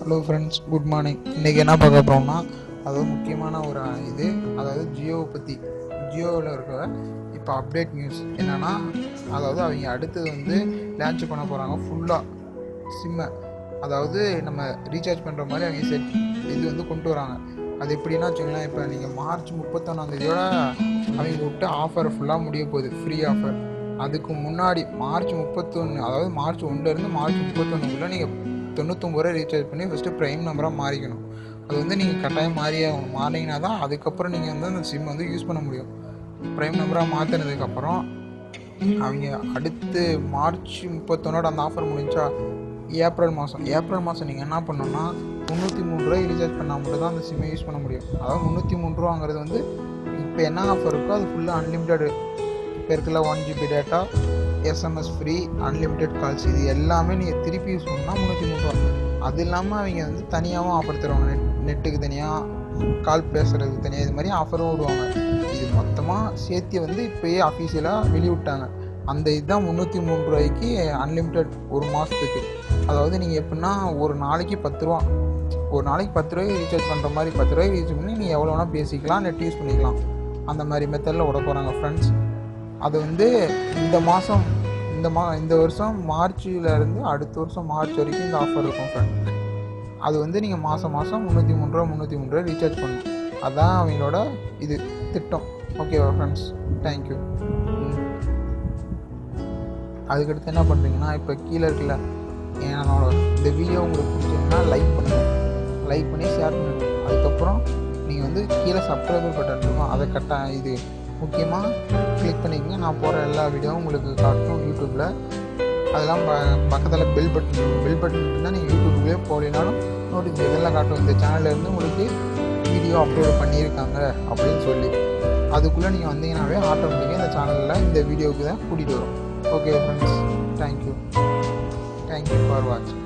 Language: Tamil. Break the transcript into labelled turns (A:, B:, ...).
A: Hello friends, good morning. இன்றைக்கி என்ன பார்க்க போகிறோம்னா, அதாவது முக்கியமான ஒரு இது, அதாவது ஜியோவை பற்றி. ஜியோவில் இருக்க இப்போ அப்டேட் நியூஸ் என்னென்னா, அதாவது அவங்க அடுத்தது வந்து லான்ச் பண்ண போகிறாங்க ஃபுல்லாக சிம்மை. அதாவது நம்ம ரீசார்ஜ் பண்ணுற மாதிரி அவங்க இது வந்து கொண்டு வராங்க. அது எப்படின்னா வச்சுங்களேன், இப்போ நீங்கள் மார்ச் 31 அவங்க விட்டு ஆஃபர் ஃபுல்லாக முடிய போகுது, ஃப்ரீ ஆஃபர். அதுக்கு முன்னாடி மார்ச் 31, அதாவது மார்ச் 1 மார்ச் 31 நீங்கள் 99 ரூபா ரீசார்ஜ் பண்ணி ஃபஸ்ட்டு ப்ரைம் நம்பராக மாறிக்கணும். அது வந்து நீங்கள் கட்டாயம் மாறினீங்கன்னா தான் அதுக்கப்புறம் நீங்கள் வந்து அந்த சிம் வந்து யூஸ் பண்ண முடியும். ப்ரைம் நம்பராக மாற்றினதுக்கப்புறம் அவங்க அடுத்து மார்ச் 31 அந்த ஆஃபர் முடிஞ்சா ஏப்ரல் மாதம் நீங்கள் என்ன பண்ணணும்னா 303 ரூபாய் ரீசார்ஜ் பண்ணால் மட்டும் தான் அந்த சிம்மை யூஸ் பண்ண முடியும். அதாவது 303 ரூபாங்கிறது வந்து இப்போ என்ன ஆஃபர் இருக்கோ அது ஃபுல்லாக அன்லிமிட்டெடு. இப்போ இருக்கல 1 GB data, SMS free, unlimited calls, இது எல்லாமே நீங்கள் திருப்பி யூஸ் பண்ணால் 303 ரூபா. அது இல்லாமல் அவங்க வந்து தனியாகவும் ஆஃபர் தருவாங்க. நெட்டுக்கு தனியாக, கால் பேசுகிறதுக்கு தனியாக, இது மாதிரி ஆஃபரும் விடுவாங்க. இது மொத்தமாக சேர்த்து வந்து இப்போயே அஃபீஷியலாக வெளியிட்டாங்க. அந்த இதுதான் 303 ரூபாய்க்கு அன்லிமிட்டெட் ஒரு மாதத்துக்கு. அதாவது நீங்கள் எப்படின்னா ஒரு நாளைக்கு 10 ரூபா, ஒரு நாளைக்கு 10 ரூபாய்க்கு ரீசார்ஜ் பண்ணுற மாதிரி 10 ரூபாய்க்கு ரீசார்ஜ் பண்ணி நீங்கள் எவ்வளோ வேணால் பேசிக்கலாம், நெட் யூஸ் பண்ணிக்கலாம். அந்த மாதிரி மெத்தடில் விட போகிறாங்க ஃப்ரெண்ட்ஸ். அது வந்து இந்த வருஷம் மார்ச்சிலேருந்து அடுத்த வருஷம் மார்ச் வரைக்கும் இந்த ஆஃபர் இருக்கும் ஃப்ரெண்ட். அது வந்து நீங்கள் மாதம் 303 ரூபா ரீசார்ஜ் பண்ணணும். அதுதான் அவங்களோட இது திட்டம். ஓகேவா ஃப்ரெண்ட்ஸ்? தேங்க்யூ. அதுக்கடுத்து என்ன பண்ணுறீங்கன்னா, இப்போ கீழே இருக்குல்ல என்னோட இந்த வீடியோ உங்களுக்கு பிடிச்சதுன்னா லைக் பண்ணி ஷேர் பண்ணுங்கள். அதுக்கப்புறம் நீங்கள் வந்து கீழே சப்ஸ்கிரைபர் பட்டன் இருக்கும், அதை இது முக்கியமாக கிளிக் பண்ணிக்கங்க. நான் போகிற எல்லா வீடியோவும் உங்களுக்கு காட்டும் யூடியூப்பில். அதெல்லாம் பக்கத்தில் பெல் பட்டன் இருந்தால் நீங்கள் யூடியூப்லேயே போகலினாலும் நோட்டிஃபிகேஷன் எல்லாம் காட்டும். இந்த சேனல்லேருந்து உங்களுக்கு வீடியோ அப்லோட் பண்ணியிருக்காங்க அப்படின்னு சொல்லி. அதுக்குள்ளே நீங்கள் வந்தீங்கன்னாவே ஆட்டோமேட்டிக்காக இந்த சேனலில் இந்த வீடியோவுக்கு தான் கூட்டிகிட்டு வரும். ஓகே ஃப்ரெண்ட்ஸ், தேங்க்யூ ஃபார் வாட்சிங்.